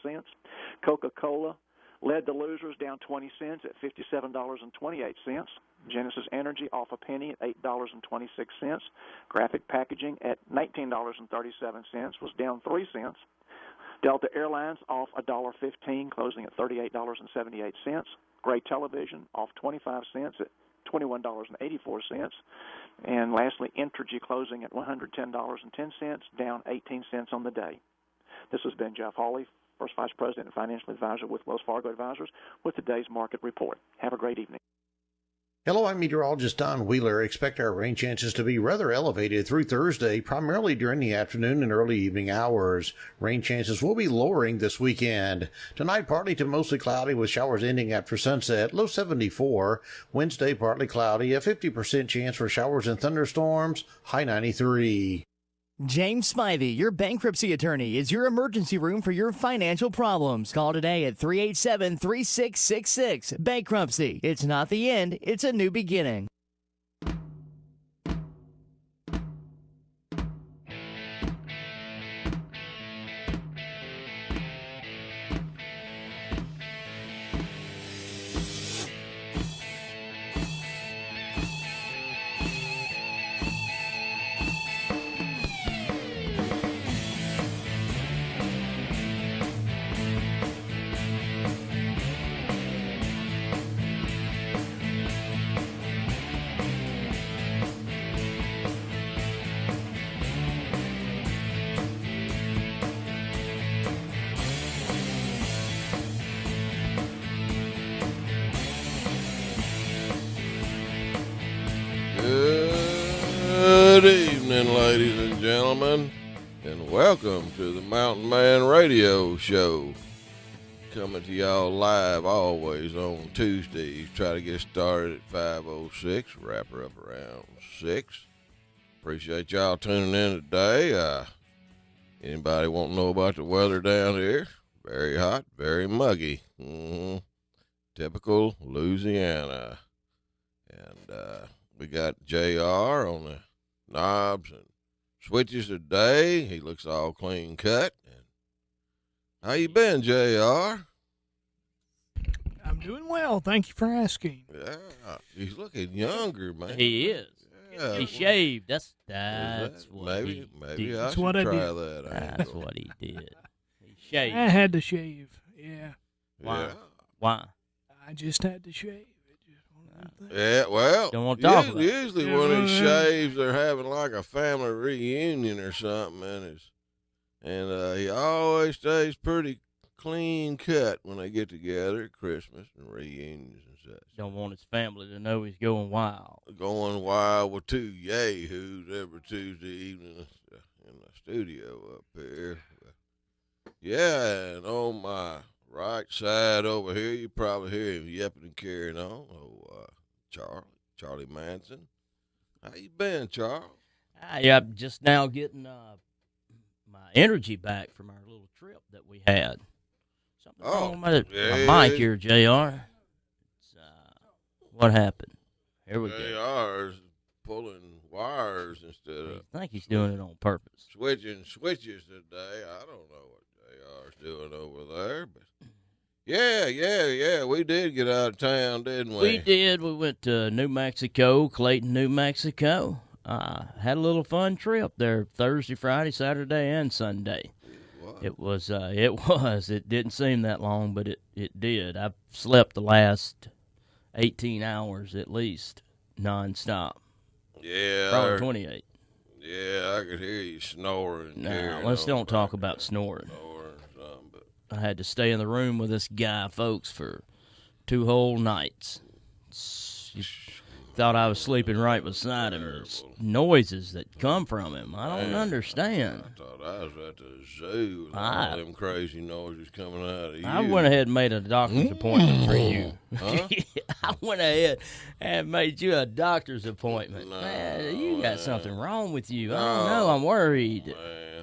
cents. Coca-Cola led the losers, down 20 cents at $57.28. Genesis Energy off a penny at $8.26. Graphic Packaging at $19.37 was down 3 cents. Delta Airlines off $1.15, closing at $38.78. Gray Television off 25 cents at $21.84. And lastly, Entergy closing at $110.10, down 18 cents on the day. This has been Jeff Hawley, First Vice President and Financial Advisor with Wells Fargo Advisors, with today's market report. Have a great evening. Hello, I'm meteorologist Don Wheeler. Expect our rain chances to be rather elevated through Thursday, primarily during the afternoon and early evening hours. Rain chances will be lowering this weekend. Tonight, partly to mostly cloudy with showers ending after sunset, low 74. Wednesday, partly cloudy, a 50% chance for showers and thunderstorms, high 93. James Smythe, your bankruptcy attorney, is your emergency room for your financial problems. Call today at 387-3666. Bankruptcy. It's not the end. It's a new beginning. Good evening, ladies and gentlemen, and welcome to the Mountain Man Radio Show. Coming to y'all live always on Tuesdays. Try to get started at 5:06, wrap her up around 6. Appreciate y'all tuning in today. Anybody want to know about the weather down here? Very hot, very muggy. Typical Louisiana. And we got JR on the knobs and switches today. He looks all clean cut. How you been, JR? I'm doing well. Thank you for asking. Yeah, he's looking younger, man. He is. Yeah, he shaved. That's what maybe he maybe did. I should try that. That's what he did. He shaved. I had to shave. Yeah. Why? Yeah. Why? I just had to shave. Yeah, well, Don't want to talk about it. usually when he shaves, they're having like a family reunion or something, and he always stays pretty clean cut when they get together at Christmas and reunions and such. Don't want his family to know he's going wild. Going wild with two yahoos every Tuesday evening in the studio up here. Yeah, and on my right side over here, you probably hear him yipping and carrying on. Charlie Manson. How you been, Charles? I'm just now getting my energy back from our little trip that we had. Something wrong with my mic here, JR. What happened? Here we go. JR's pulling wires instead of... I think he's doing it on purpose. Switching switches today. I don't know what JR's doing over there, but... Yeah. We did get out of town, didn't we? We did. We went to New Mexico, Clayton, New Mexico. Had a little fun trip there Thursday, Friday, Saturday, and Sunday. What? It was. It didn't seem that long, but it did. I slept the last 18 hours at least, nonstop. Yeah. Probably 28. Yeah, I could hear you snoring. No, let's don't talk about snoring. I had to stay in the room with this guy, folks, for 2 whole nights. You thought I was sleeping right beside him. There's noises that come from him. I don't understand. I thought I was at the zoo with all them crazy noises coming out of you. I went ahead and made a doctor's appointment for you. Huh? I went ahead and made you a doctor's appointment. No, man, you got something wrong with you. I No, don't know. I'm worried. Man.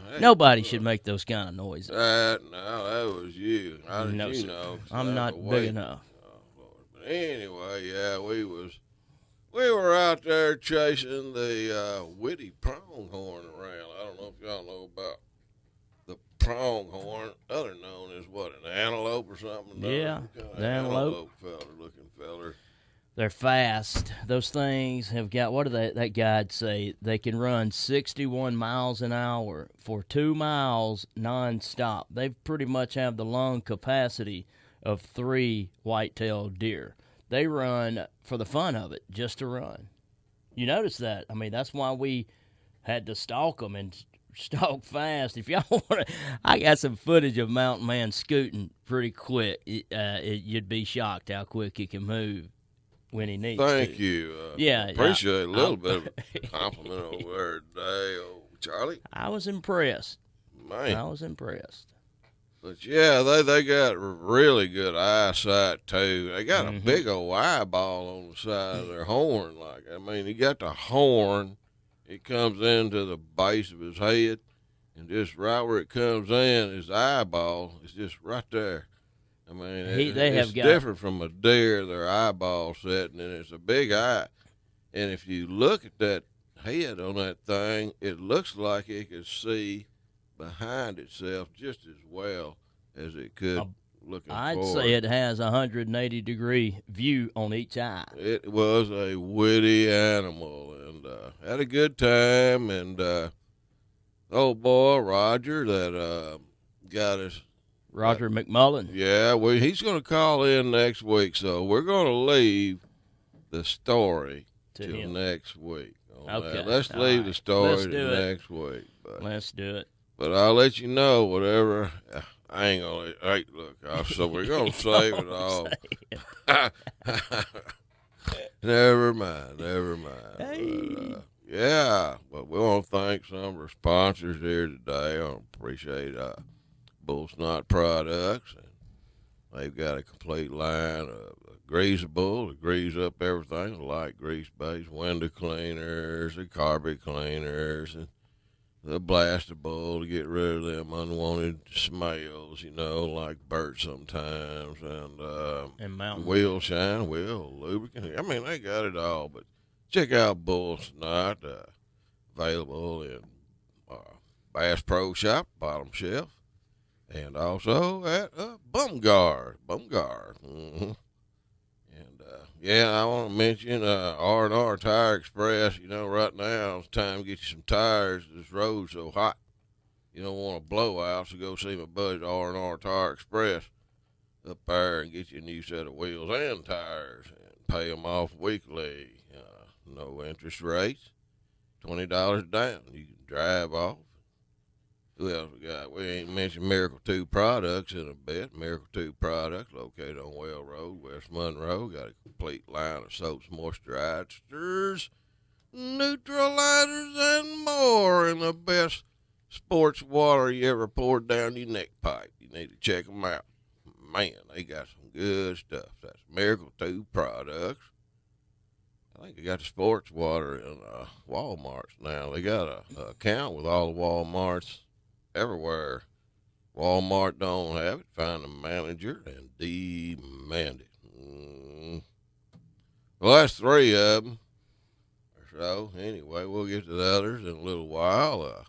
Hey, Nobody should make those kind of noises. No, that was you. How did No, you sir. know? I'm not big enough. Oh, Lord. But anyway, yeah, we were out there chasing the Whitty pronghorn around. I don't know if y'all know about the pronghorn, other known as what, an antelope or something? Yeah, the antelope. Looking feller. They're fast. Those things have got, what did that guide say? They can run 61 miles an hour for 2 miles nonstop. They pretty much have the lung capacity of 3 white-tailed deer. They run for the fun of it, just to run. You notice that? I mean, that's why we had to stalk them and stalk fast. If y'all want to, I got some footage of Mountain Man scooting pretty quick. You'd be shocked how quick he can move when he needs to. Thank you. Yeah, appreciate a little bit of a compliment over there today, old Charlie. I was impressed. Man. I was impressed. But yeah, they got really good eyesight too. They got a big old eyeball on the side of their horn. Like, I mean, he got the horn. It comes into the base of his head, and just right where it comes in, his eyeball is just right there. I mean, it's different from a deer, their eyeball setting, and it's a big eye. And if you look at that head on that thing, it looks like it could see behind itself just as well as it could looking forward. I'd say it has a 180-degree view on each eye. It was a witty animal, and had a good time. And old boy Roger that got us. Roger McMullen. Yeah, he's going to call in next week, so we're going to leave the story till next week. Okay. Let's leave the story till next week. Let's do it. But I'll let you know whatever. I ain't going to. Hey, look, so we're going to save it all. Never mind. Hey. But, yeah, but we want to thank some of our sponsors here today. I appreciate Bull Snot Products. And they've got a complete line of greasable to grease up everything, like grease base, window cleaners, the carpet cleaners, and the blastable to get rid of them unwanted smells, like burnt sometimes, and Mountain wheel shine, wheel lubricant. I mean, they got it all. But check out Bull Snot, available in Bass Pro Shop, bottom shelf, and also at Bumgard. Mm-hmm. And I want to mention R&R Tire Express. Right now it's time to get you some tires. This road's so hot, you don't want to blow out. So go see my buddy R&R Tire Express up there and get you a new set of wheels and tires and pay them off weekly. No interest rates, $20 down. You can drive off. Who else we got? We ain't mentioned Miracle 2 Products in a bit. Miracle 2 Products, located on Well Road, West Monroe. Got a complete line of soaps, moisturizers, neutralizers, and more. And the best sports water you ever poured down your neck pipe. You need to check them out. Man, they got some good stuff. That's Miracle 2 Products. I think they got the sports water in Walmart's now. They got a account with all the Walmarts everywhere. Walmart don't have it. Find a manager and demand it. Well, that's 3 of them or so. Anyway, we'll get to the others in a little while. If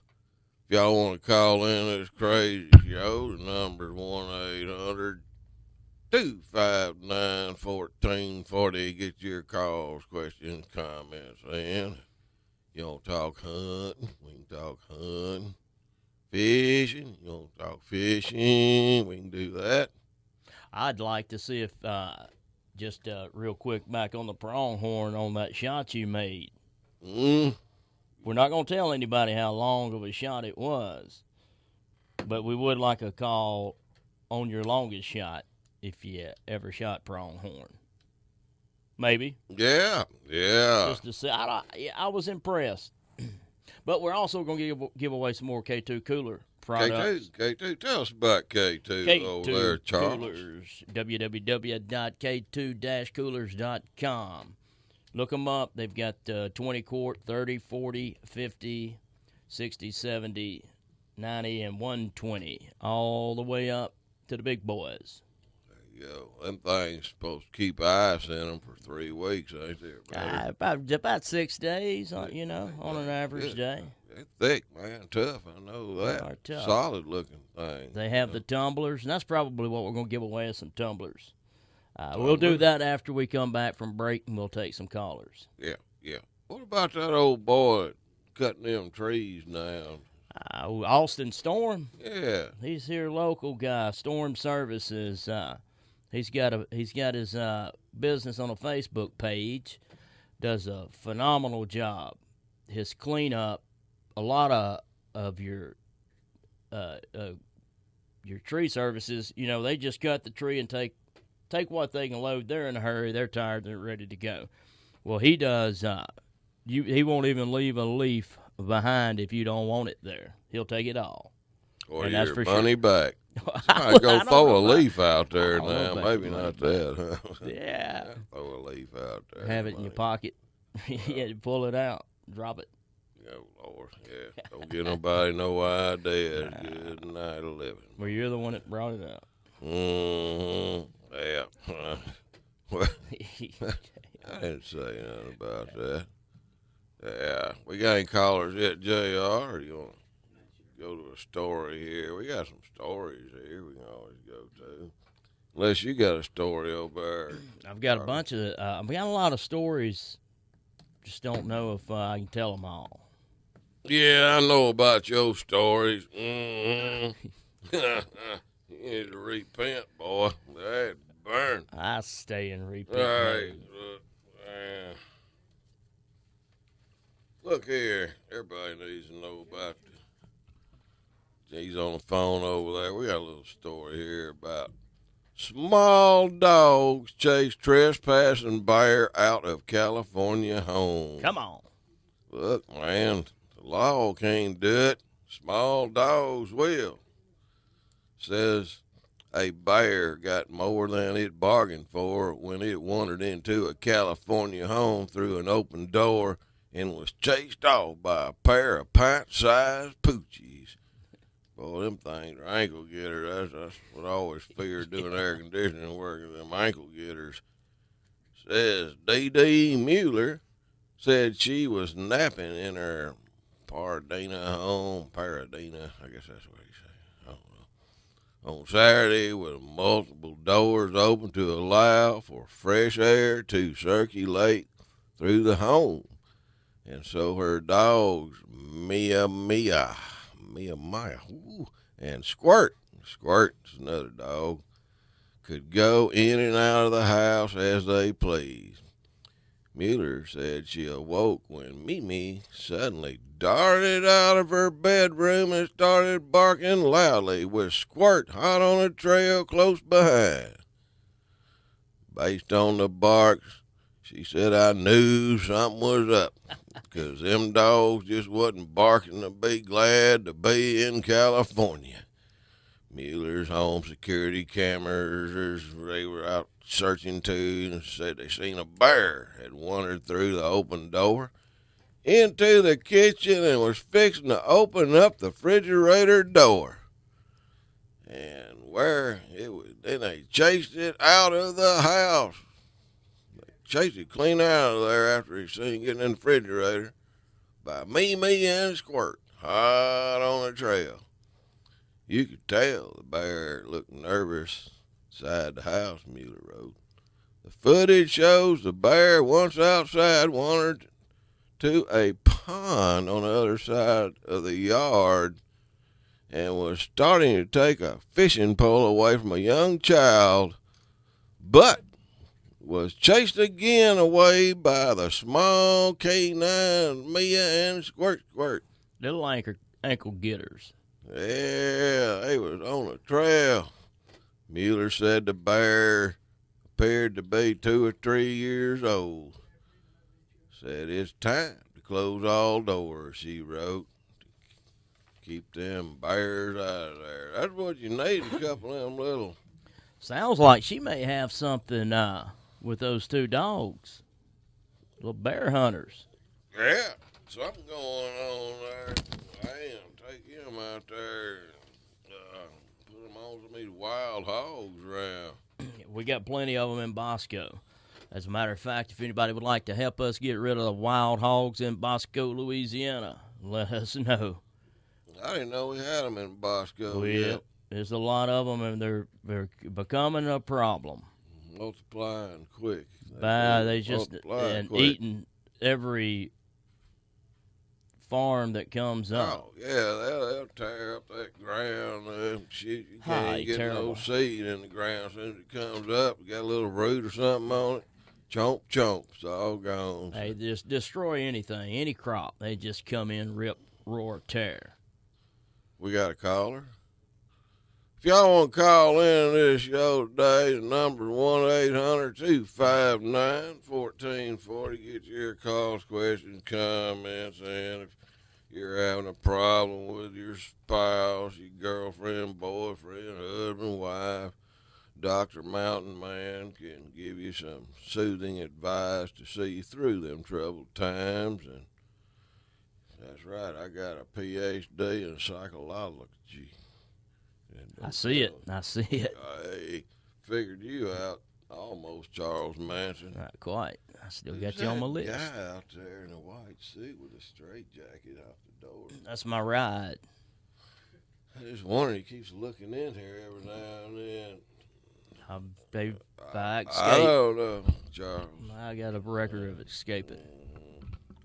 y'all want to call in this crazy show, the number's 1-800-259-1440. Get your calls, questions, comments in. You want to talk hunting? We can talk hunting. Fishing? You want to talk fishing? We can do that. I'd like to see if, just real quick, back on the pronghorn on that shot you made. We're not going to tell anybody how long of a shot it was, but we would like a call on your longest shot if you ever shot pronghorn. Maybe. Yeah. Just to say, I was impressed. But we're also going to give away some more K2 cooler products. K2. Tell us about K2 over there, Charles. Coolers, www.k2-coolers.com. Look them up. They've got 20 quart, 30, 40, 50, 60, 70, 90, and 120, all the way up to the big boys. There you go. Them things supposed to keep ice in them for 3 weeks, ain't there? About 6 days, on an average day. They're thick, man, tough. I know that. They are tough. Solid looking thing. They have the tumblers, and that's probably what we're going to give away is some tumblers. We'll do that after we come back from break, and we'll take some callers. Yeah. What about that old boy cutting them trees down? Austin Storm. Yeah. He's here, local guy, Storm Services. He's got his business on a Facebook page. Does a phenomenal job. His cleanup, a lot of your tree services. They just cut the tree and take what they can load. They're in a hurry. They're tired. They're ready to go. Well, he does. He won't even leave a leaf behind if you don't want it there. He'll take it all. Or and your that's for money sure. back. Somebody go throw a leaf out there I don't now. know Maybe not that. Huh? Yeah. Throw a leaf out there. Have it in your pocket. Yeah, pull it out. Drop it. Oh, Lord. Yeah. Don't give nobody no idea. Good night of living. Well, you're the one that brought it up. Mm-hmm. Yeah. Well, I didn't say nothing about that. Yeah. We got any callers yet, JR? Or you want to go to a story here? We got some stories here we can always go to. Unless you got a story over there. I've got a bunch of, we got a lot of stories. Just don't know if I can tell them all. Yeah, I know about your stories. Mm-hmm. You need to repent, boy. That burn. I stay and repent. All right. Look here. Everybody needs to know about he's on the phone over there. We got a little story here about small dogs chase trespassing bear out of California home. Come on. Look, man, the law can't do it. Small dogs will. Says a bear got more than it bargained for when it wandered into a California home through an open door and was chased off by a pair of pint-sized poochies. Boy, them things are ankle getters. That's what I always feared doing air conditioning work, them ankle getters. Says D.D. Mueller said she was napping in her Paradena home. Paradena, I guess that's what he said. I don't know. On Saturday, with multiple doors open to allow for fresh air to circulate through the home. And so her dogs, Mia, and Squirt's another dog, could go in and out of the house as they pleased. Mueller said she awoke when Mimi suddenly darted out of her bedroom and started barking loudly with Squirt hot on a trail close behind. Based on the barks, she said, I knew something was up, 'cause them dogs just wasn't barking to be glad to be in California. Mueller's home security cameras, they were out searching too, and said they seen a bear had wandered through the open door into the kitchen and was fixing to open up the refrigerator door. And where it was, then they chased it out of the house. They chased it clean out of there after he seen getting in the refrigerator by Mimi and Squirt, hot on the trail. You could tell the bear looked nervous inside the house, Mueller wrote. The footage shows the bear, once outside, wandered to a pond on the other side of the yard and was starting to take a fishing pole away from a young child, but was chased again away by the small canine Mia and Squirt. Little ankle getters. Yeah, they was on a trail. Mueller said the bear appeared to be 2 or 3 years old. Said it's time to close all doors, she wrote. Keep them bears out of there. That's what you need, a couple of them little. Sounds like she may have something with those 2 dogs. Little bear hunters. Yeah, something going on there. Damn, take him out there and put him on some of these wild hogs around. We got plenty of them in Bosco. As a matter of fact, if anybody would like to help us get rid of the wild hogs in Bosco, Louisiana, let us know. I didn't know we had them in Bosco Yet. There's a lot of them, and they're becoming a problem. Multiplying quick. They just and quick. Eating every farm that comes up. Oh yeah, they'll tear up that ground. Shit, you can't get no seed in the ground. As soon as it comes up, you got a little root or something on it. Chomp, chomp, it's all gone. They just destroy anything, any crop. They just come in, rip, roar, tear. We got a caller. If y'all want to call in this show today, the number is 1-800-259-1440. Get your calls, questions, comments in. If you're having a problem with your spouse, your girlfriend, boyfriend, husband, wife, Dr. Mountain Man can give you some soothing advice to see you through them troubled times. And that's right, I got a PhD in psychology. I see it. I figured you out almost, Charles Manson. Not quite. I still got you on my list. Guy out there in a white suit with a straight jacket out the door. That's my ride. I just wonder, he keeps looking in here every now and then. I escape. I don't know, Charles. I got a record of escaping.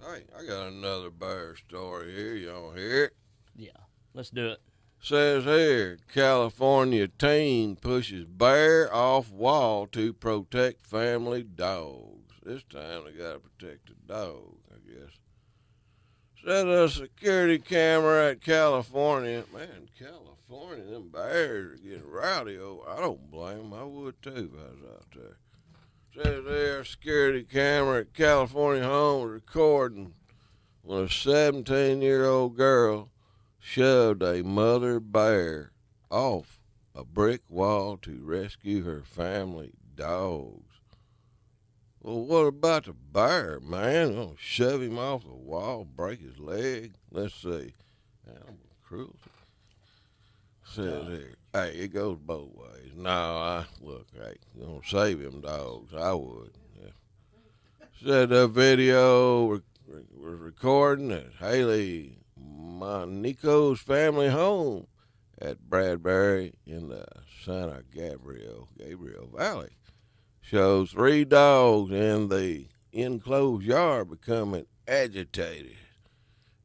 Hey, I got another bear story here. You want to hear it? Yeah, let's do it. Says here, California teen pushes bear off wall to protect family dogs. This time they got to protect the dog, I guess. Set a security camera at California. Man, California, them bears are getting rowdy. Oh, I don't blame them. I would too if I was out there. Says there, security camera at California home recording when a 17-year-old girl shoved a mother bear off a brick wall to rescue her family dogs. Well, what about the bear, man? Gonna shove him off the wall, break his leg? Let's see. Animal cruelty. Says here, hey, it goes both ways. No, look, hey, you gonna save him dogs? I would. Yeah. Said the video was recording at Haley Monico's family home at Bradbury in the Santa Gabriel Valley. Shows 3 dogs in the enclosed yard becoming agitated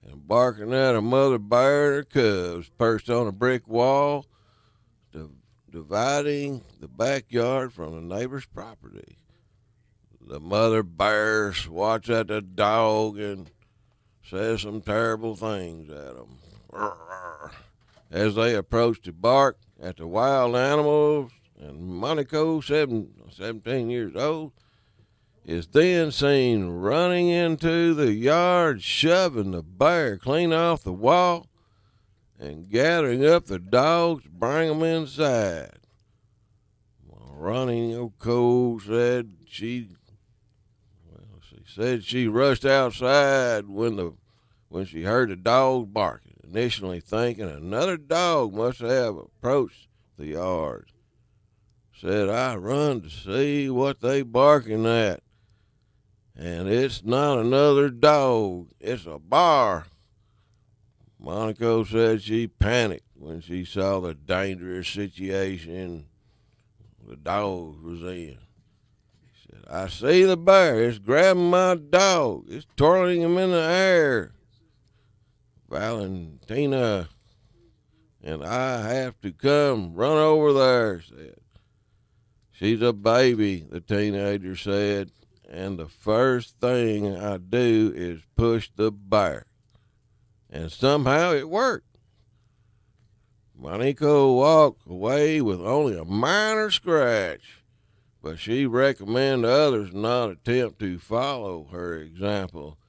and barking at a mother bear and her cubs perched on a brick wall dividing the backyard from the neighbor's property. The mother bear swats at the dog and says some terrible things at them. As they approach to bark at the wild animals, and Monaco, 17 years old, is then seen running into the yard, shoving the bear clean off the wall and gathering up the dogs to bring them inside. Ronnie O'Cole said she rushed outside when she heard the dog barking, initially thinking another dog must have approached the yard. Said, I run to see what they barking at, and it's not another dog, it's a bear. Monaco said she panicked when she saw the dangerous situation the dog was in. She said, I see the bear, it's grabbing my dog, it's twirling him in the air. Valentina and I have to come run over there, said. She's a baby, the teenager said, and the first thing I do is push the bear. And somehow it worked. Monaco walked away with only a minor scratch, but she recommended others not attempt to follow her example,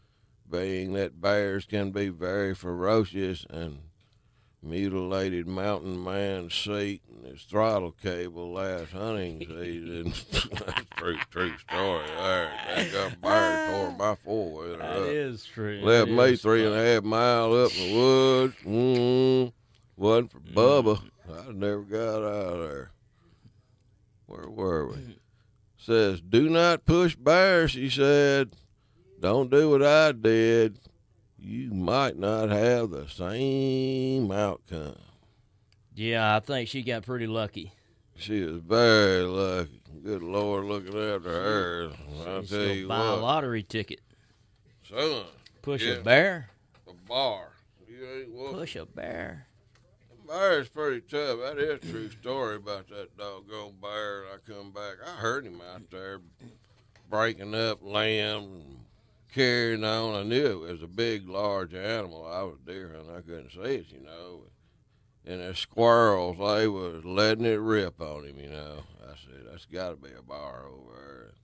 being that bears can be very ferocious and mutilated Mountain Man's seat and his throttle cable last hunting season. That's true story there. That got bear tore my four-wheeler up. That is true. Left me 3.5 miles up in the woods. Wasn't for Bubba. I never got out of there. Where were we? Says, do not push bear, she said. Don't do what I did. You might not have the same outcome. Yeah, I think she got pretty lucky. She was very lucky. Good Lord, looking after her. I'll tell you buy what. a lottery ticket. Son. Push a bear? A bar. You ain't what? Push a bear. The bear's pretty tough. That is a true story about that doggone bear. I come back. I heard him out there breaking up lamb and carrying on. I knew it was a big, large animal. I was deer hunting. I couldn't see it, you know. And the squirrels, they was letting it rip on him, you know. I said, that's got to be a bar over there.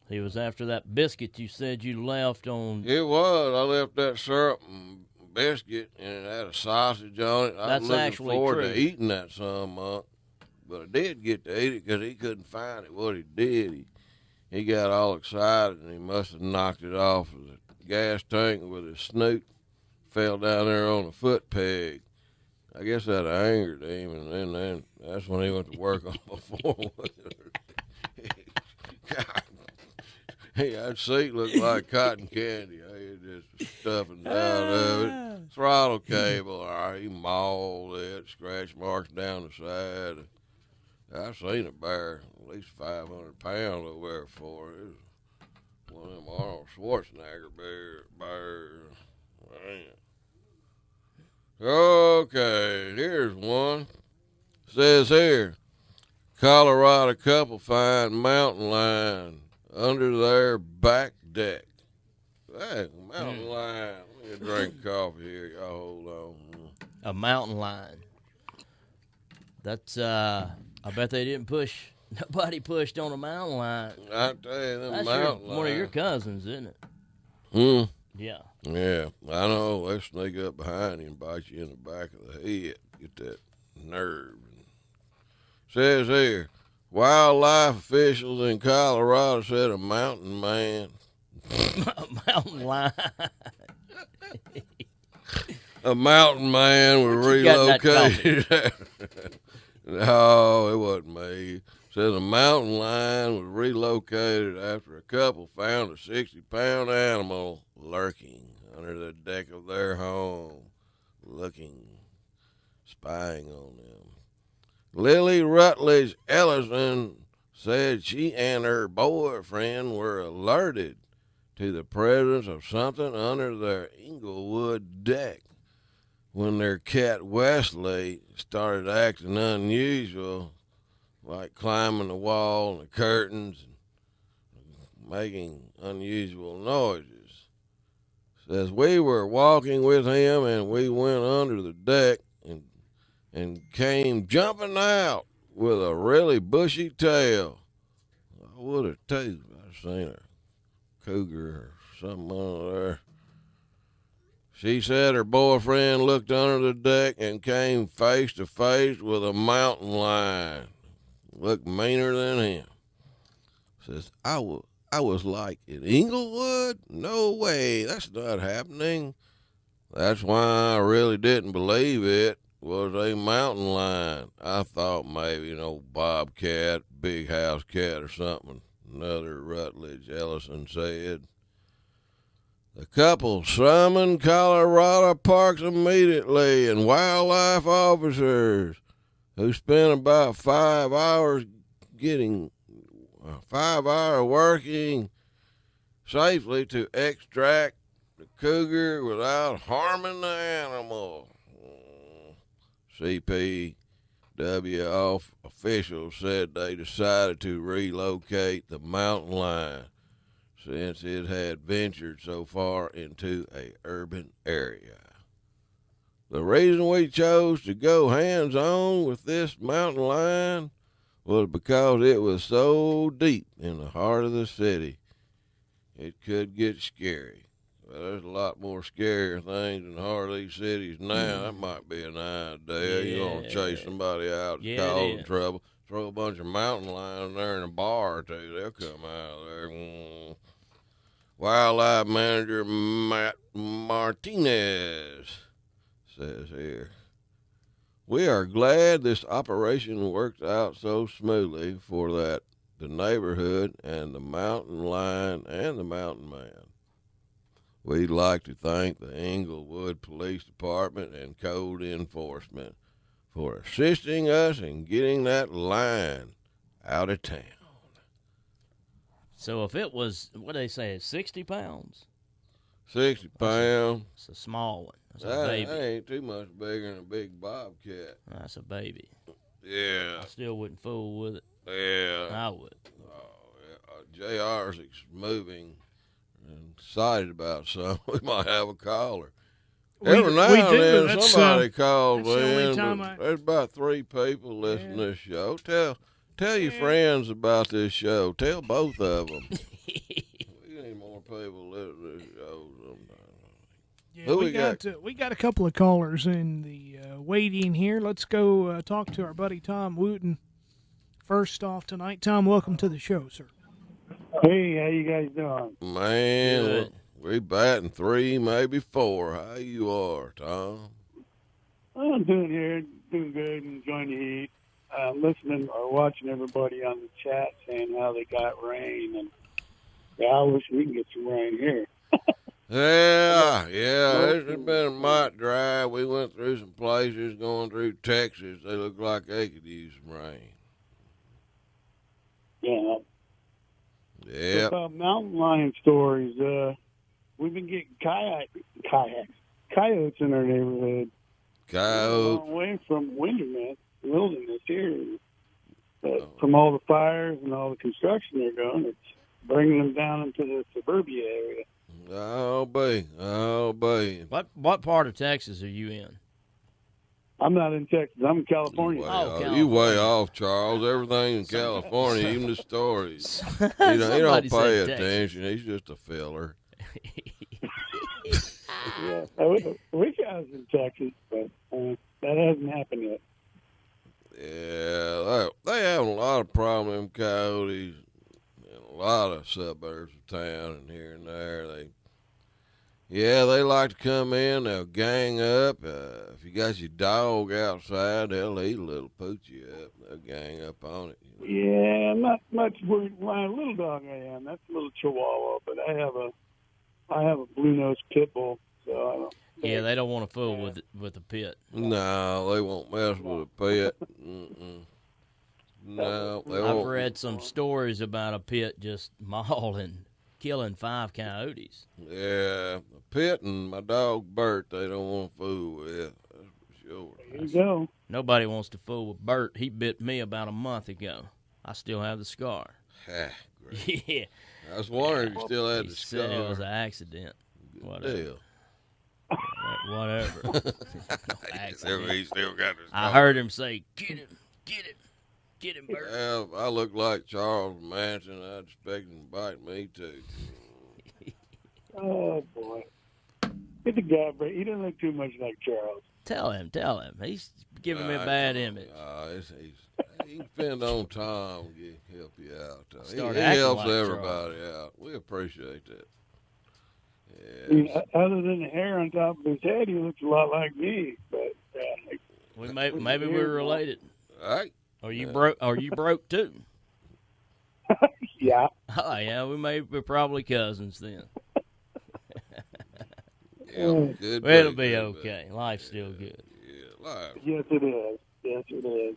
He was after that biscuit you said you left on. It was. I left that syrup and biscuit, and it had a sausage on it. I was looking forward to eating that some month. But I did get to eat it because he couldn't find it. What he did, he got all excited, and he must have knocked it off of the gas tank with his snoot. Fell down there on a foot peg. I guess that angered him, and then that's when he went to work on the four-wheeler. God, that seat looked like cotton candy. He was just stuffing out of it. Throttle cable, all right, he mauled it, scratch marks down the side. I've seen a bear, at least 500 pounds over there before. It was one of them Arnold Schwarzenegger bears. Man. Okay, here's one. Says here, Colorado couple find mountain lion under their back deck. Hey, mountain lion. Let me get a drink of coffee here. Y'all hold on. A mountain lion. That's, I bet they didn't push. Nobody pushed on a mountain lion. I tell you, them That's mountain lions. One of your cousins, isn't it? Yeah. Yeah, I know. They sneak up behind you and bite you in the back of the head. Get that nerve. Says here, wildlife officials in Colorado said a mountain man. A mountain lion. A mountain man was relocated. No, it wasn't me. Says a mountain lion was relocated after a couple found a 60-pound animal lurking under the deck of their home, spying on them. Lily Rutledge Ellison said she and her boyfriend were alerted to the presence of something under their Inglewood deck when their cat Wesley started acting unusual, like climbing the wall and the curtains and making unusual noises. Says we were walking with him and we went under the deck and came jumping out with a really bushy tail. I would have too. I've seen a cougar or something under there. She said her boyfriend looked under the deck and came face to face with a mountain lion. Looked meaner than him. Says, I was like, in Inglewood? No way, that's not happening. That's why I really didn't believe it was a mountain lion. I thought maybe an old bobcat, big house cat or something, another Rutledge Ellison said. The couple summoned Colorado Parks immediately and wildlife officers who spent about 5 hours working safely to extract the cougar without harming the animal. CPW officials said they decided to relocate the mountain lion since it had ventured so far into an urban area. The reason we chose to go hands-on with this mountain lion was because it was so deep in the heart of the city, it could get scary. Well, there's a lot more scarier things in the heart of these cities now. That might be an idea. You want to chase somebody out and cause them trouble. Throw a bunch of mountain lions there in a bar or two. They'll come out of there. Wildlife manager Matt Martinez says here, We are glad this operation worked out so smoothly for the neighborhood and the mountain lion and the mountain man. We'd like to thank the Englewood Police Department and Code Enforcement for assisting us in getting that lion out of town. So if it was, what do they say, 60 pounds? 60 pounds. It's a small one. That's a That baby. ain't too much bigger than a big bobcat. That's a baby. Yeah. I still wouldn't fool with it. Yeah. I would. Oh, yeah. JR's moving and excited about something. We might have a caller. Every now and then somebody calls in. There's about 3 people listening to this show. Tell your friends about this show. Tell both of them. We need more people listening to this show sometimes. Yeah, we got a couple of callers in the waiting here. Let's go talk to our buddy Tom Wooten first off tonight. Tom, welcome to the show, sir. Hey, how you guys doing? Man, Good. we batting 3, maybe 4. How you are, Tom? I'm doing good, enjoying the heat. Listening or watching everybody on the chat saying how they got rain, and I wish we can get some rain here. Yeah, it's been mighty dry. We went through some places going through Texas. They look like they could use some rain. Yeah. Yep. About mountain lion stories, we've been getting coyotes in our neighborhood. Coyotes. Long way from wilderness here. From all the fires and all the construction they're doing, it's bringing them down into the suburbia area. I'll be. What part of Texas are you in? I'm not in Texas. I'm in California. You way off, Charles. Everything in California, even the stories. He don't Somebody pay said attention. He's just a filler. Yeah, I wish I was in Texas, but that hasn't happened yet. Yeah, they have a lot of problem, coyotes, in a lot of suburbs of town and here and there. They like to come in. They'll gang up. If you got your dog outside, they'll eat a little poochie up. They'll gang up on it. Yeah, I'm not much worried. My little dog I am. That's a little Chihuahua, but I have a blue-nosed pit bull, so I don't. Yeah, they don't want to fool with a pit. No, they won't mess with a pet. No, they won't. I've read some stories about a pit just mauling, killing 5 coyotes. Yeah, a pit and my dog Bert, they don't want to fool with. That's for sure. There you go. Nobody wants to fool with Bert. He bit me about a month ago. I still have the scar. Great. Yeah. I was wondering if you still had He the said it was scar. an accident. Whatever. Deal. Whatever. No accident. He still got the scar. I heard him say, "Get him, Bert." Well, I look like Charles Manson. I'd expect him to bite me too. Oh boy, get the guy, but he doesn't look too much like Charles. Tell him. He's giving me a bad image. You can depend on Tom to help you out. He Start acting helps like everybody out. We appreciate that. I mean, Yes. other than the hair on top of his head, he looks a lot like me. But Maybe we're related. All right. Are you broke? Are you broke too? yeah, Oh yeah, we're probably cousins then. Yeah, good. Well, it'll be okay. Life's still good. Yeah, life. yes it is. Yes it is.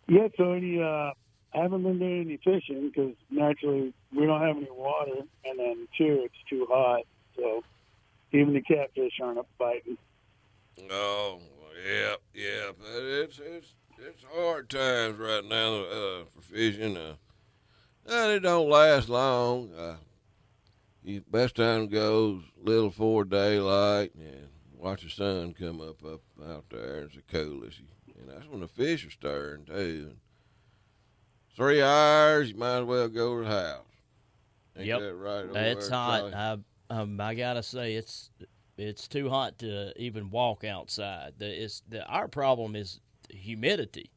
Yeah, so I haven't been doing any fishing because naturally we don't have any water, and then two, it's too hot, so even the catfish aren't up biting. Oh, yeah. But it's hard times right now for fishing. And it don't last long. Best time goes little before daylight and watch the sun come up out there. It's the coolest. And that's when the fish are stirring too. 3 hours, you might as well go to the house. Ain't Yep. that right? over It's there, hot. Charlie? I gotta say it's too hot to even walk outside. Our problem is humidity.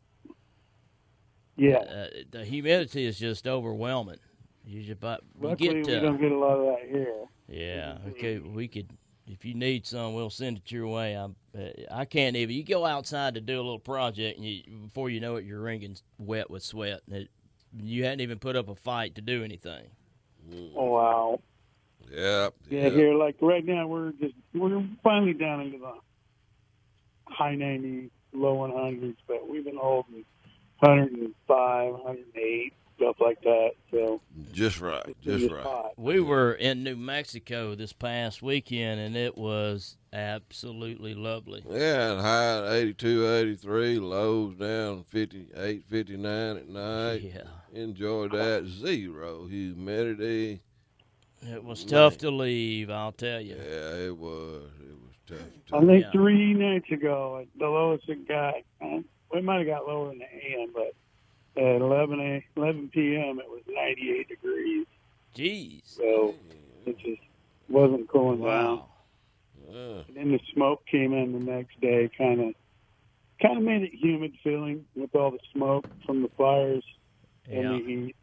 Yeah. The humidity is just overwhelming. We Luckily, we don't get a lot of that here. Yeah, we could if you need some, we'll send it your way. I can't even. You go outside to do a little project, and before you know it, your ringing's wet with sweat. You hadn't even put up a fight to do anything. Oh, wow. Yep. Yeah, here, like right now, we're finally down into the high 90s, low 100s, but we've been holding 105, 108, stuff like that. So just right. Hot. We were in New Mexico this past weekend, and it was absolutely lovely. Yeah, and high at 82, 83, lows down 58, 59 at night. Yeah. Enjoyed that. Zero humidity. It was tough to leave, I'll tell you. Yeah, it was. It was tough. I think 3 nights ago, the lowest it got, we might have got lower in the AM, but at 11 p.m., it was 98 degrees. Jeez. So it just wasn't cooling down. Wow. And then the smoke came in the next day, kind of made it humid feeling with all the smoke from the fires and the heat,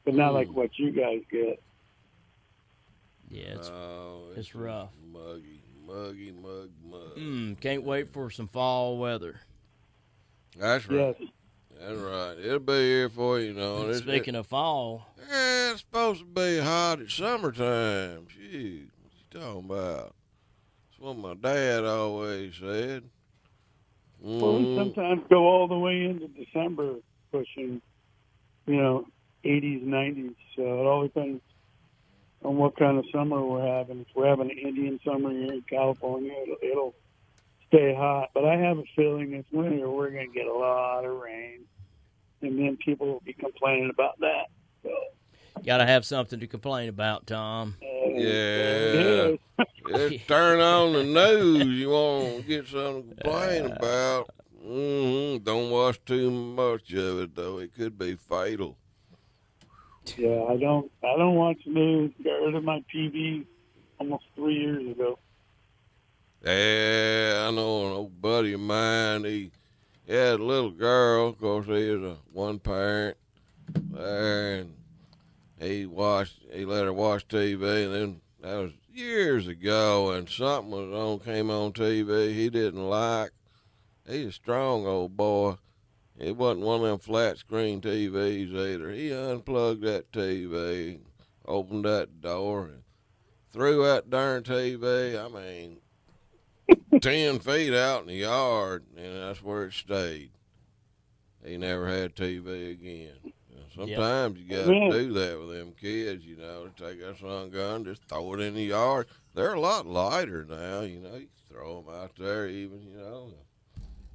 but not like what you guys get. Yeah, it's rough. Muggy. Can't wait for some fall weather. That's right. Yes. That's right. It'll be here for you, Speaking of fall. Yeah, it's supposed to be hot at summertime. Shoot, what you talking about? That's what my dad always said. Well, we sometimes go all the way into December, pushing, 80s, 90s. So it all depends on what kind of summer we're having. If we're having an Indian summer here in California, it'll stay hot. But I have a feeling this winter we're going to get a lot of rain, and then people will be complaining about that. So, got to have something to complain about, Tom. Yeah. Just turn on the news. You want to get something to complain about. Don't watch too much of it, though. It could be fatal. Yeah, I don't watch news. Got rid of my TV almost 3 years ago. Yeah, I know an old buddy of mine. He had a little girl. Of course, he was a one parent there, and he let her watch TV, and then that was years ago, and something came on TV he didn't like. He's a strong old boy. It wasn't one of them flat screen TVs either. He unplugged that TV, opened that door, and threw that darn TV, 10 feet out in the yard, and that's where it stayed. He never had TV again. Sometimes you got to do that with them kids, take that sun gun, just throw it in the yard. They're a lot lighter now, you can throw them out there even,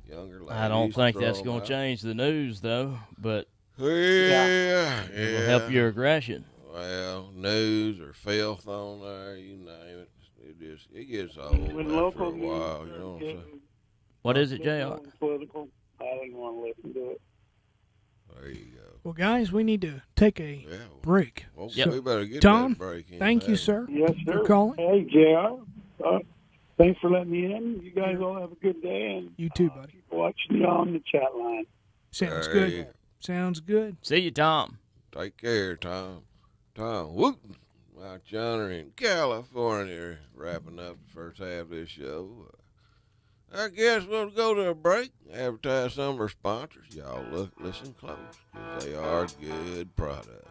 younger ladies. I don't think that's going to change the news, though, but yeah. It'll help your aggression. Well, news or filth on there, you name it. It gets old after a while, you know what I'm saying? What is it, JR? Political. I didn't want to listen to it. There you go. Well, guys, we need to take a break. Well, Yep. we better get Tom, that break in. thank you, sir, Yes, sir. for calling. Hey, JR. Thanks for letting me in. You guys all have a good day. And You too, buddy. keep watching you on the chat line. Sounds There you good. go. Sounds good. See you, Tom. Take care, Tom. Tom Wooten, Mike Johnner in California, wrapping up the first half of this show. I guess we'll go to a break, advertise some of our sponsors. Y'all listen close, because they are good products.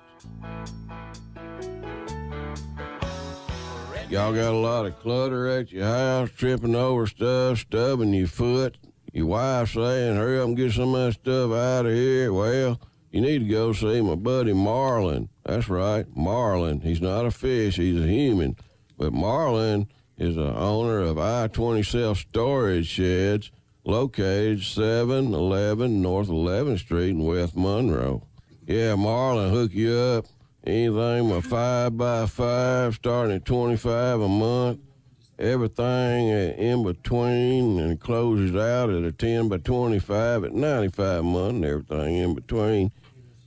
Y'all got a lot of clutter at your house, tripping over stuff, stubbing your foot. Your wife saying, hurry up and get some of that stuff out of here. Well, you need to go see my buddy Marlin. That's right, Marlin. He's not a fish, he's a human. But Marlin is the owner of I-20 self-storage sheds located 711 North 11th Street in West Monroe. Yeah, Marlin hook you up. Anything with 5x5 starting at $25 a month. Everything in between, and closes out at a 10x25 at $95 a month, and everything in between.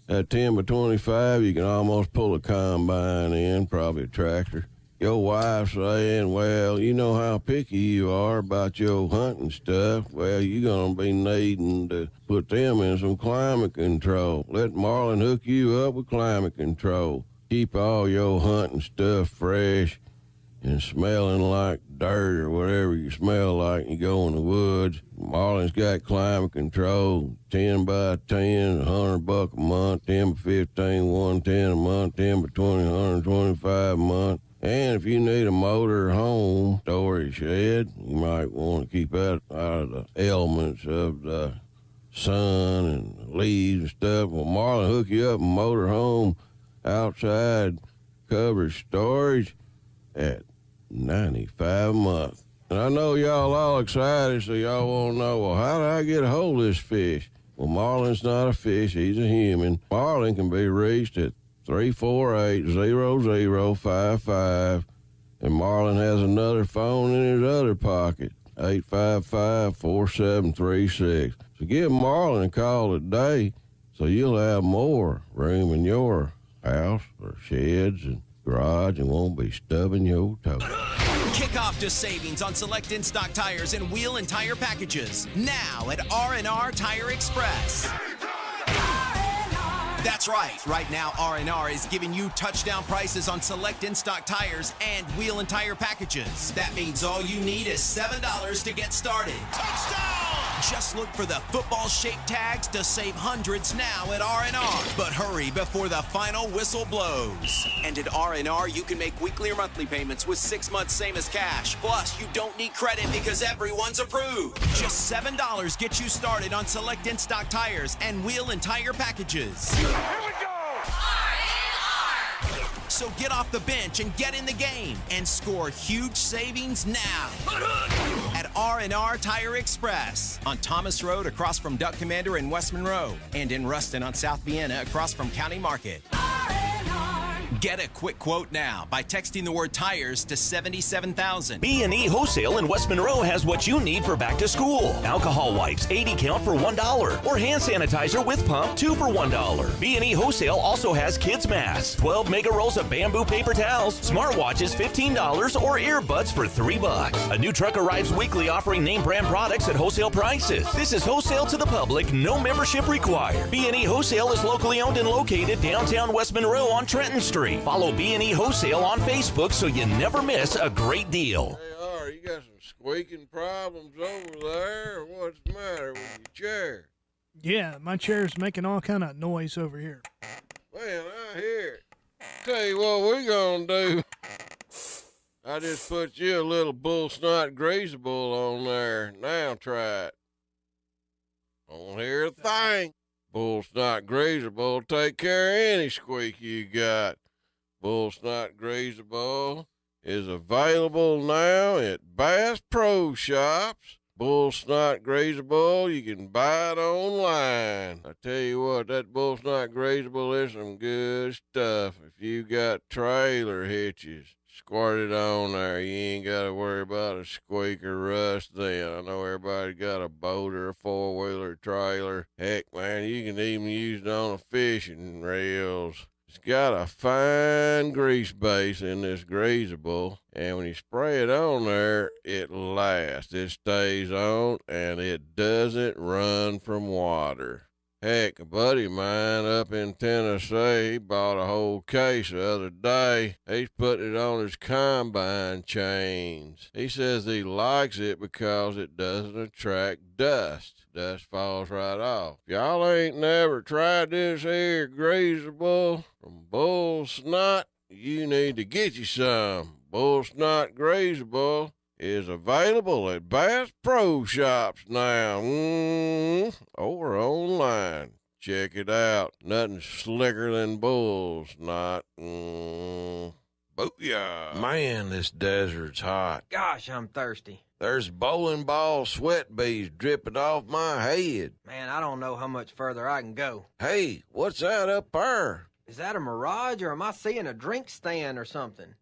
At 10x25, you can almost pull a combine in, probably a tractor. Your wife saying, well, you know how picky you are about your hunting stuff. Well, you're going to be needing to put them in some climate control. Let Marlin hook you up with climate control. Keep all your hunting stuff fresh. and smelling like dirt or whatever you smell like, and you go in the woods. Marlin's got climate control, 10 by 10, $100 a month, 10 by 15, 110 a month, 10 by 20, 125 a month. And if you need a motor home storage shed, you might want to keep out of the elements of the sun and leaves and stuff. Well, Marlin hook you up a motor home outside covered storage at $95 a month. And I know y'all all excited, so y'all want to know, well, how do I get a hold of this fish? Well, Marlin's not a fish, he's a human. Marlin can be reached at 348-0055, and Marlin has another phone in his other pocket, 855-4736. So give Marlin a call today so you'll have more room in your house or sheds and garage and won't be stubbing your toe. Kick off to savings on select in-stock tires and wheel and tire packages now at R&R Tire Express. That's right. Right now, R&R is giving you touchdown prices on select in-stock tires and wheel and tire packages. That means all you need is $7 to get started. Touchdown! Just look for the football-shaped tags to save hundreds now at R&R. But hurry before the final whistle blows. And at R&R, you can make weekly or monthly payments with 6 months same as cash. Plus, you don't need credit because everyone's approved. Just $7 gets you started on select in-stock tires and wheel and tire packages. Here we go! R&R! So get off the bench and get in the game and score huge savings now at R&R Tire Express on Thomas Road across from Duck Commander in West Monroe and in Ruston on South Vienna across from County Market. Get a quick quote now by texting the word tires to 77,000. B&E Wholesale in West Monroe has what you need for back to school. Alcohol wipes, 80 count for $1. Or hand sanitizer with pump, 2 for $1. B&E Wholesale also has kids masks, 12 mega rolls of bamboo paper towels, smartwatches, $15, or earbuds for $3. A new truck arrives weekly offering name brand products at wholesale prices. This is wholesale to the public, no membership required. B&E Wholesale is locally owned and located downtown West Monroe on Trenton Street. Follow B&E Wholesale on Facebook so you never miss a great deal. Hey, R, you got some squeaking problems over there? What's the matter with your chair? Yeah, my chair's making all kind of noise over here. Man, I hear it. Tell you what we're gonna do. I just put you a little bull snot greasable on there. Now try it. Don't hear a thing. Bull snot greasable will take care of any squeak you got. Bull Snot Greasable is available now at Bass Pro Shops. Bull Snot Greasable, you can buy it online. I tell you what, that Bull Snot Greasable is some good stuff. If you got trailer hitches, squirt it on there. You ain't got to worry about a squeak or rust then. I know everybody got a boat or a four-wheeler trailer. Heck, man, you can even use it on a fishing reels. It's got a fine grease base in this greasable, and when you spray it on there, it lasts. It stays on, and it doesn't run from water. Heck, a buddy of mine up in Tennessee, he bought a whole case the other day. He's putting it on his combine chains. He says he likes it because it doesn't attract dust. Dust falls right off. If y'all ain't never tried this here greasable from Bull Snot, you need to get you some. Bull Snot Greasable is available at Bass Pro Shops now, or online. Check it out. Nothing slicker than Bull Snot. Booyah. Man, this desert's hot. Gosh, I'm thirsty. There's bowling ball sweat beads dripping off my head. Man, I don't know how much further I can go. Hey, what's that up there? Is that a mirage, or am I seeing a drink stand or something?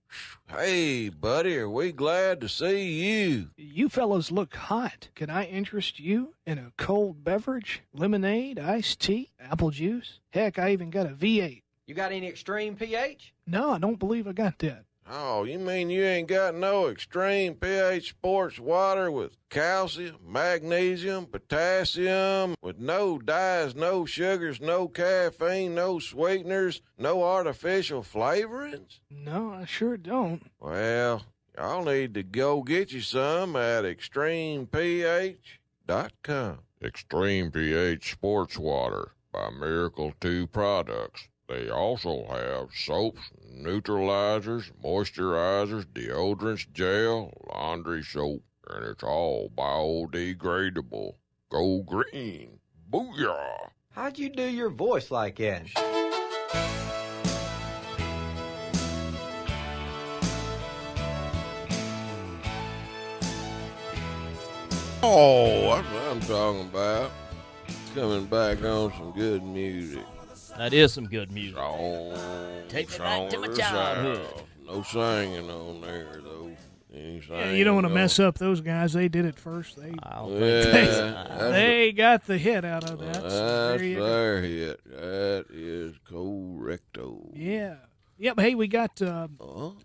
Hey, buddy, are we glad to see you? You fellows look hot. Can I interest you in a cold beverage? Lemonade, iced tea, apple juice? Heck, I even got a V8. You got any extreme pH? No, I don't believe I got that. Oh, you mean you ain't got no extreme pH sports water with calcium, magnesium, potassium, with no dyes, no sugars, no caffeine, no sweeteners, no artificial flavorings? No, I sure don't. Well, y'all need to go get you some at ExtremePH.com. Extreme pH Sports Water by Miracle 2 Products. They also have soaps, neutralizers, moisturizers, deodorants, gel, laundry soap, and it's all biodegradable. Go green. Booyah! How'd you do your voice like that? Oh, that's what I'm talking about. Coming back on some good music. That is some good music. Take me back to my childhood. No singing on there, though. Yeah, you don't want to mess up those guys. They did it first. They got the hit out of that. That's their hit. That is correcto. Yeah. Yep. Hey, we got a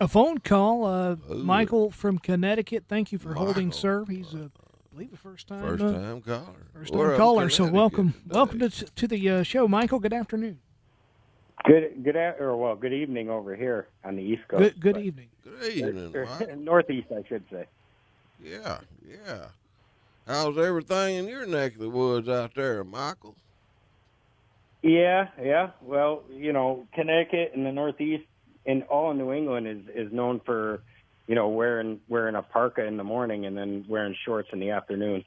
phone call. Michael from Connecticut. Thank you for holding, sir. He's I believe the first time caller. First time caller. So welcome to the show, Michael. Good afternoon. Good evening over here on the East Coast. Good evening. Good evening, Mike. Northeast, I should say. Yeah. How's everything in your neck of the woods out there, Michael? Yeah. Well, Connecticut and the Northeast and all of New England is known for, wearing a parka in the morning and then wearing shorts in the afternoon.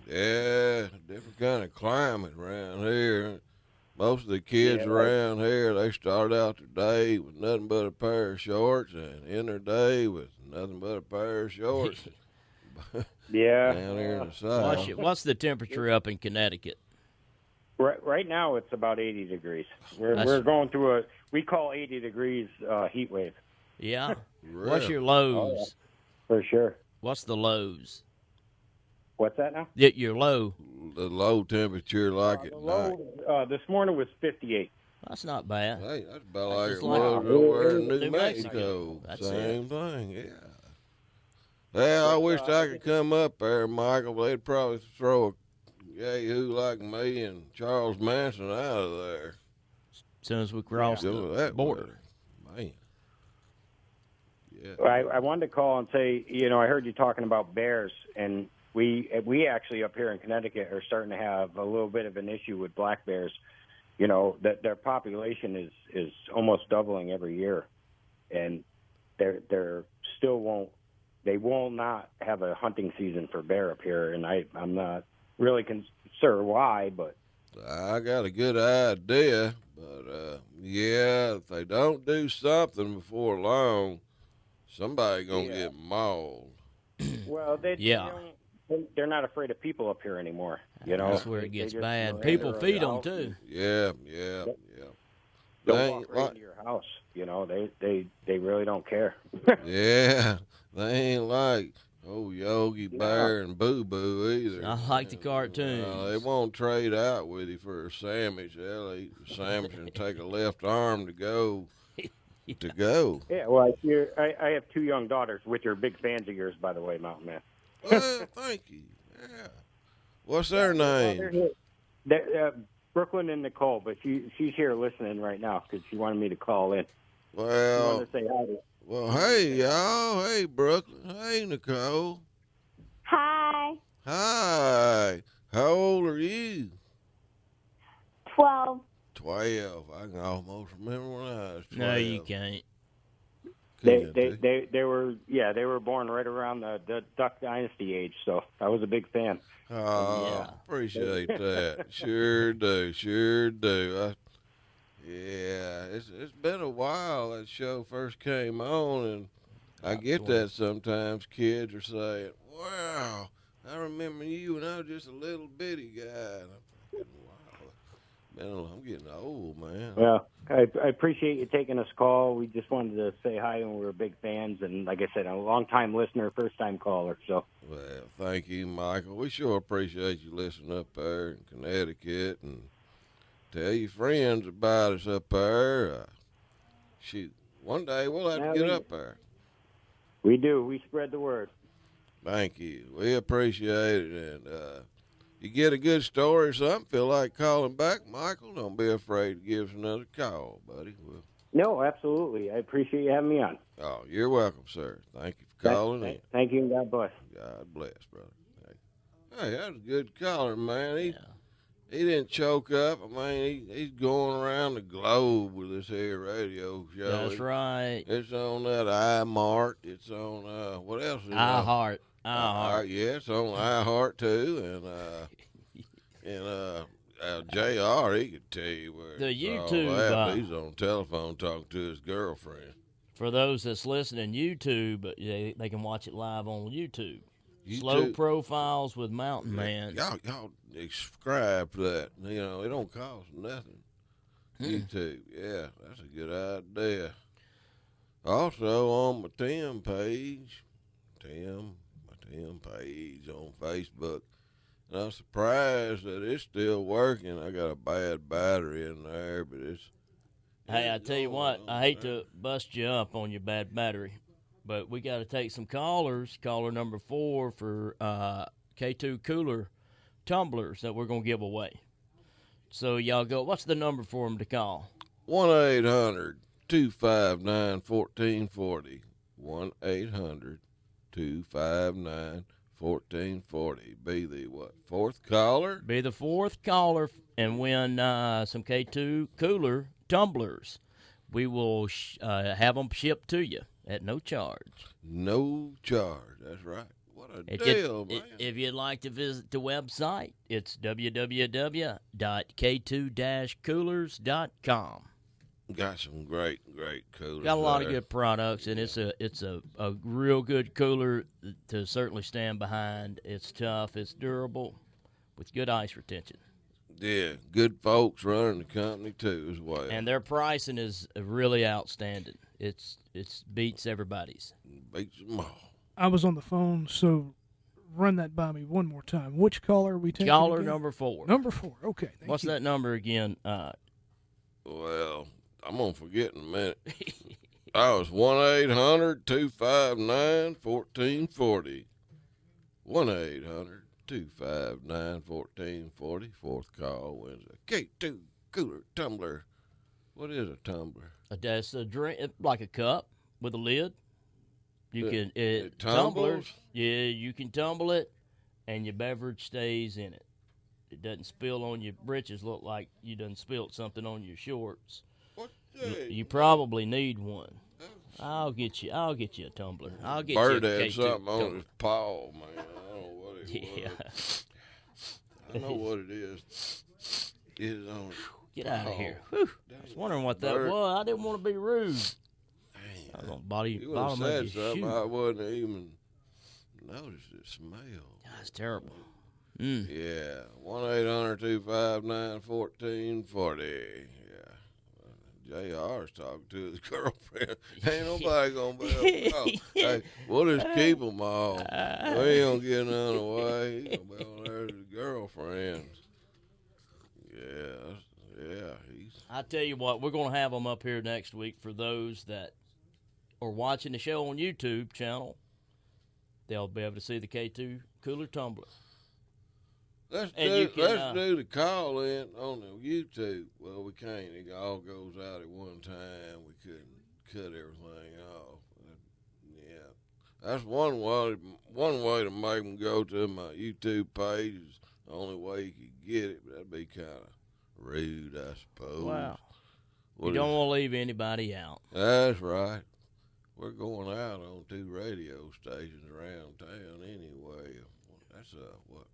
Yeah, different kind of climate around here. Most of the kids around here, they start out their day with nothing but a pair of shorts and end their day with nothing but a pair of shorts. Yeah. Down here in the south. What's the temperature up in Connecticut? Right now it's about 80 degrees. We're going through we call 80 degrees heat wave. Yeah. Really? What's your lows? Oh, yeah. For sure. What's the lows? What's that now? Your low. The low temperature like at night. This morning was 58. That's not bad. Hey, that's about like it was over in New Mexico. Same thing, yeah. Well, I wished I could come up there, Michael. They'd probably throw a yahoo like me and Charles Manson out of there. As soon as we cross the border. Man. Yeah. I wanted to call and say, I heard you talking about bears, and we actually up here in Connecticut are starting to have a little bit of an issue with black bears. That their population is almost doubling every year, and they will not have a hunting season for bear up here, and I'm not really sure why, but I got a good idea, but if they don't do something before long, somebody gonna get mauled. Well, they're not afraid of people up here anymore. That's where it gets bad. People feed them too. Yeah. Don't walk right into your house. They really don't care. Yeah, they ain't like Yogi Bear and Boo Boo either. I like the cartoons. They won't trade out with you for a sandwich. They'll eat the sandwich and take a left arm to go. Yeah, well, I have two young daughters, which are big fans of yours, by the way, Mountain Man. Well, thank you. Yeah. What's their name? Brooklyn and Nicole, but she's here listening right now because she wanted me to call in. Well, she wanted to say hi. Well, hey, y'all. Hey, Brooklyn. Hey, Nicole. Hi. Hi. How old are you? 12. 12. I can almost remember when I was 12. No, you can't. They were born right around the Duck Dynasty age, so I was a big fan. Oh, appreciate that. Sure do. It's been a while that show first came on, and I get that sometimes. Kids are saying, "Wow, I remember you when I was just a little bitty guy." And I'm thinking, wow, man, I'm getting old, man. Well, I appreciate you taking this call. We just wanted to say hi, and we're big fans. And like I said, I'm a long-time listener, first-time caller. So. Well, thank you, Michael. We sure appreciate you listening up there in Connecticut, and tell your friends about us up there. Shoot, one day we'll have to get up there. We do. We spread the word. Thank you. We appreciate it. And you get a good story or something, feel like calling back, Michael, don't be afraid to give us another call, buddy. No, absolutely. I appreciate you having me on. Oh, you're welcome, sir. Thank you for calling in. Thank you, and God bless. God bless, brother. Hey, that was a good caller, man. He didn't choke up. I mean, he's going around the globe with this here radio show. That's right. It's on that iMart. It's on, what else is it? iHeart. Yeah, it's on iHeart, too. And JR, he could tell you where the it's YouTube. all at. He's on the telephone talking to his girlfriend. For those that's listening YouTube, they can watch it live on YouTube. Slow Profiles with Mountain Man. Y'all subscribe to that. You know, it don't cost nothing. YouTube, yeah, that's a good idea. Also on my Tim page, my Tim page on Facebook. And I'm surprised that it's still working. I got a bad battery in there, but it's. Hey, I tell you what, I hate to bust you up on your bad battery, but we got to take some callers. Caller number 4 for K2 cooler tumblers that we're going to give away. So y'all go, what's the number for them to call? 1-800-259-1440. 1-800-259-1440. Be the what? Fourth caller? Be the fourth caller and win some K2 cooler tumblers. We will have them shipped to you at no charge. No charge. That's right. What a deal, man. If you'd like to visit the website, it's www.k2-coolers.com. Got some great coolers. Got a lot of good products, and it's a real good cooler to certainly stand behind. It's tough, it's durable, with good ice retention. Yeah, good folks running the company too as well. And their pricing is really outstanding. It's beats everybody's. Beats them all. I was on the phone, so run that by me one more time. Which caller are we taking? Caller again? number 4. Number 4. Okay. What's that number again? Well, I'm gonna forget in a minute. I was 1-800-259-1440. 1-800-259-1440. Fourth call wins a K2 cooler tumbler. What is a tumbler? That's a drink, like a cup with a lid. It tumblers. Yeah, you can tumble it, and your beverage stays in it. It doesn't spill on your britches. Look like you done spilled something on your shorts. You probably need one. I'll get you a tumbler. I'll get Bird you a had K2 something tumbler. on his paw, man. I don't know what it was. I know what it is. It's on his Get out of paw. here. Whew. I was wondering what that was. I didn't want to be rude. I was gonna You would have said something, I wouldn't even noticed it smelled. That's terrible. Yeah, 1-800-259-1440. Yeah, JR's talking to his girlfriend. Ain't nobody gonna be able to call. Hey, we'll just keep them all. We ain't gonna get none away. He's gonna be on there with his girlfriends. Yeah. I tell you what, we're gonna have them up here next week for those that are watching the show on YouTube channel. They'll be able to see the K2 cooler tumbler. Let's do the call in on the YouTube. Well, we can't. It all goes out at one time. We couldn't cut everything off. Yeah, that's one way to make them go to my YouTube page. Is the only way you could get it. But that'd be kind of rude, I suppose. Wow. You don't want to leave anybody out. That's right. We're going out on 2 radio stations around town anyway. That's what?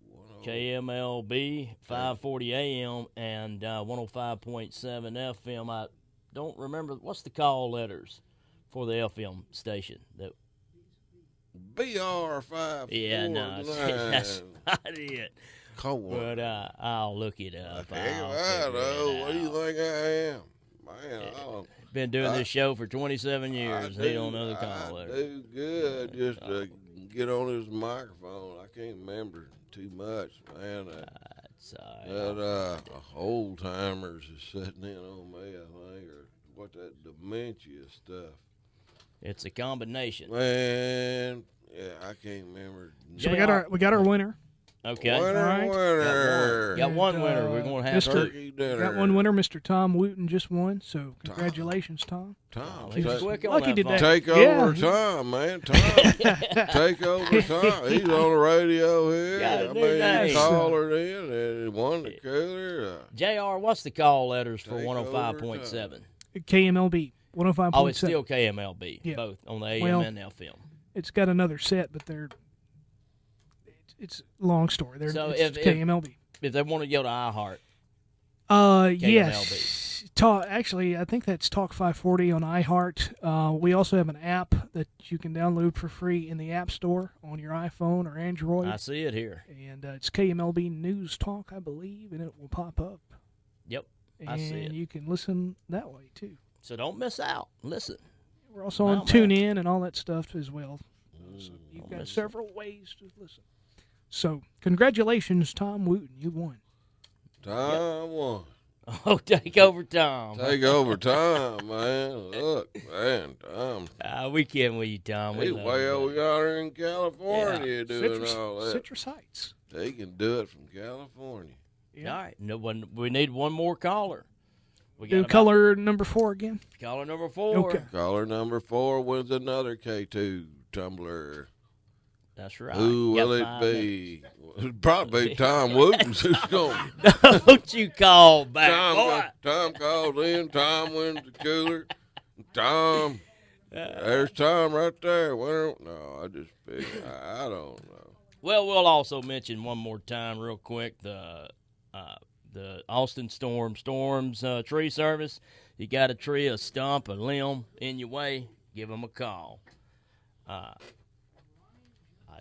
KMLB 540 AM and 105.7 FM. I don't remember what's the call letters for the FM station. That BR549. Yeah, no, that's not it. Come on. But I'll look it up. What do you think I am? Man, been doing this show for 27 years. He don't know the call I letters. do good just to get on this microphone. I can't remember too much, man. Old timers is sitting in on me, I think, or what that dementia stuff. It's a combination. Man, yeah, I can't remember. So we got our winner. Okay. Winner. Got one winner. We're going to have turkey dinner. Got one winner. Mr. Tom Wooten just won. So congratulations, Tom. Tom, He's quick on lucky that today. phone. take over Tom, man. Tom, take over Tom. He's on the radio here. Got a new name. He called in and he won the cooler. JR, what's the call letters for Take 105.7? KMLB 105.7. Oh, it's still KMLB, Yeah. both on the AM Well, and FM. It's got another set, but it's a long story. So it's KMLB. If they want to go to iHeart, Yes. Actually, I think that's Talk 540 on iHeart. We also have an app that you can download for free in the App Store on your iPhone or Android. I see it here. And it's KMLB News Talk, I believe, and it will pop up. Yep, And I see it. you can listen that way, too. So don't miss out. Listen. We're also on TuneIn and all that stuff as well. So you've got several ways to listen. So congratulations, Tom Wooten. You won. Tom won. Oh, take over Tom. Take over Tom, man. Look, man, Tom. We can't with you, Tom. He's way over yonder in California doing Citrus, all that. Citrus Heights. He can do it from California. Yeah. All right. No one. We need one more caller. We Do color number 4 again. Caller number 4. Okay. Caller number 4 wins another K2 tumbler. That's right. Who will it be? It'll probably be Tom Wooten. Who's going? Don't you call back, boy. Tom calls in. Tom wins the cooler. Tom. There's Tom right there. No, I just figured. I don't know. Well, we'll also mention one more time real quick the Austin Storms tree service. You got a tree, a stump, a limb in your way, give them a call. I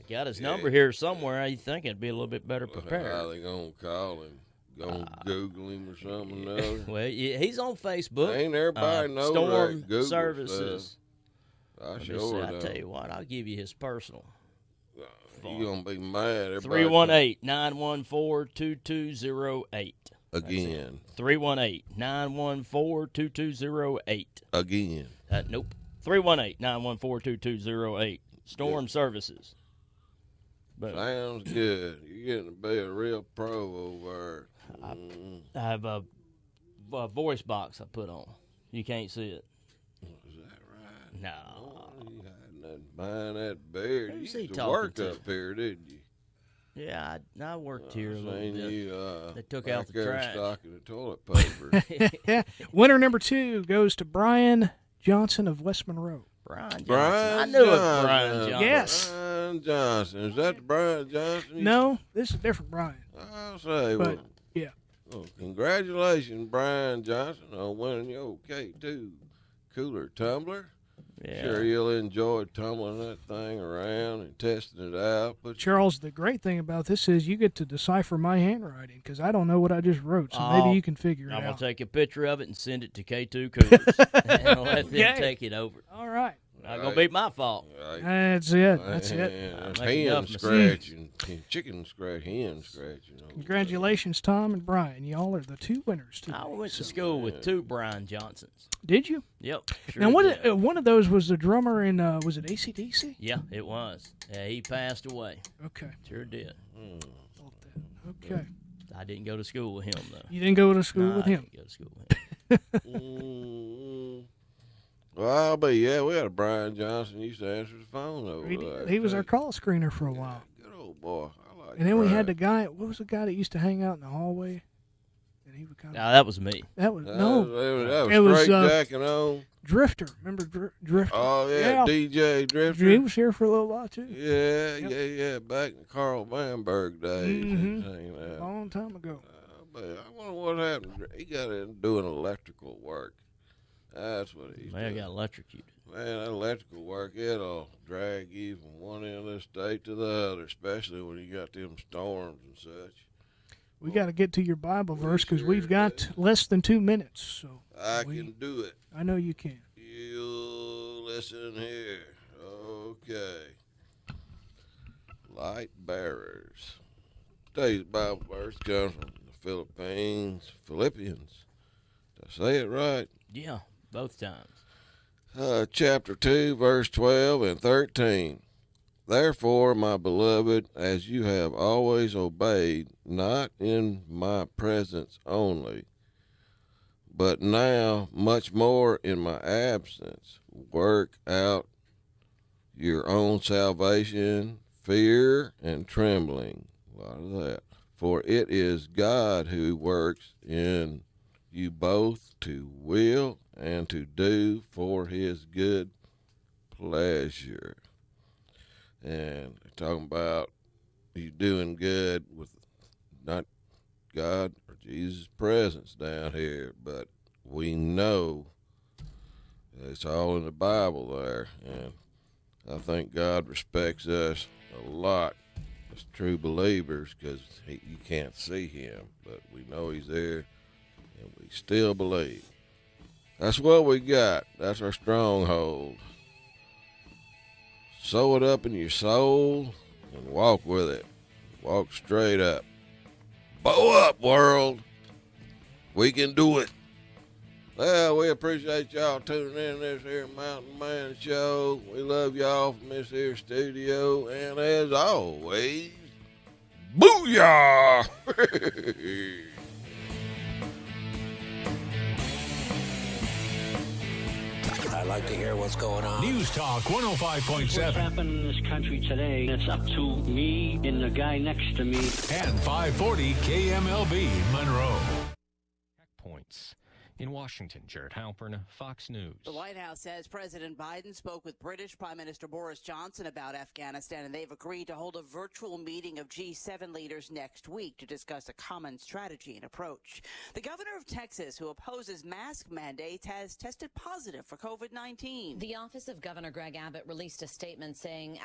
got his number here somewhere. I think it'd be a little bit better prepared. How they gonna call him? Gonna Google him or something? Or well, yeah, he's on Facebook. Ain't everybody knows Storm that Google Services. Stuff. I sure I tell you what, I'll give you his personal. You gonna be mad? 318-914-2208. Again. 318-914-2208. Again. Nope. 318-914-2208. Storm Services. But sounds good. You're getting to be a real pro over there. I have a voice box I put on. You can't see it. Is that right? No. You had nothing behind that beard. You Who's he used to talking work to? up here, didn't you? Yeah, I worked here a little Seen bit. you, they took back out the there trash. stocking the toilet paper. Winner number 2 goes to Brian Johnson of West Monroe. Brian Johnson. Brian I knew Johnson. it, Brian Johnson. Yes. Brian Johnson. Is that the Brian Johnson? No, this is a different Brian. I'll say. But, yeah. Well, congratulations, Brian Johnson, on winning your K2 cooler tumbler. Yeah. Sure you'll enjoy tumbling that thing around and testing it out. But Charles, the great thing about this is you get to decipher my handwriting because I don't know what I just wrote, so maybe you can figure it out. I'm going to take a picture of it and send it to K2 Coolers and let them take it over. All right. Not going to be my fault. That's it. That's it. Hen scratching, chicken scratch, hen scratching. Congratulations, Tom and Brian. Y'all are the 2 winners today. I went to school with 2 Brian Johnsons. Did you? Yep. Sure now, did. one of those was the drummer in, was it AC/DC? Yeah, it was. Yeah, he passed away. Okay. Sure did. Okay. I didn't go to school with him, though. You didn't go to school with I him? didn't go to school with him. Well, I'll be, we had a Brian Johnson used to answer the phone over there. He was our call screener for a while. Good old boy. I like And then we had Brian. the guy, what was the guy that used to hang out in the hallway? And he would kind of. No, that was me. That was, That no. was it was straight jacking on. Drifter. Remember Drifter? Oh, yeah, DJ Drifter. He was here for a little while, too. Yeah, back in the Carl Bamberg days. Mm-hmm. A long time ago. But I wonder what happened. He got into doing electrical work. That's what he's Man, I doing. got electrocuted. Man, that electrical work, it'll drag you from one end of the state to the other, especially when you got them storms and such. We got to get to your Bible verse because we've got less than 2 minutes. So I can do it. I know you can. You listen here. Okay. Light bearers. Today's Bible verse comes from the Philippians. Did I say it right? Yeah, both times. Chapter 2, verse 12 and 13. Therefore, my beloved, as you have always obeyed, not in my presence only, but now much more in my absence, work out your own salvation, fear and trembling. A lot of that. For it is God who works in you both to will and to do for his good pleasure. And talking about you doing good with not God or Jesus' presence down here, but we know it's all in the Bible there, and I think God respects us a lot as true believers because you can't see him, but we know he's there, and we still believe. That's what we got. That's our stronghold. Sew it up in your soul and walk with it. Walk straight up. Bow up, world. We can do it. Well, we appreciate y'all tuning in this here Mountain Man Show. We love y'all from this here studio. And as always, booyah! I like to hear what's going on. News Talk 105.7. What's happening in this country today? It's up to me and the guy next to me. And 540 KMLB Monroe. Checkpoints. In Washington, Jared Halpern, Fox News. The White House says President Biden spoke with British Prime Minister Boris Johnson about Afghanistan, and they've agreed to hold a virtual meeting of G7 leaders next week to discuss a common strategy and approach. The governor of Texas, who opposes mask mandates, has tested positive for COVID-19. The office of Governor Greg Abbott released a statement saying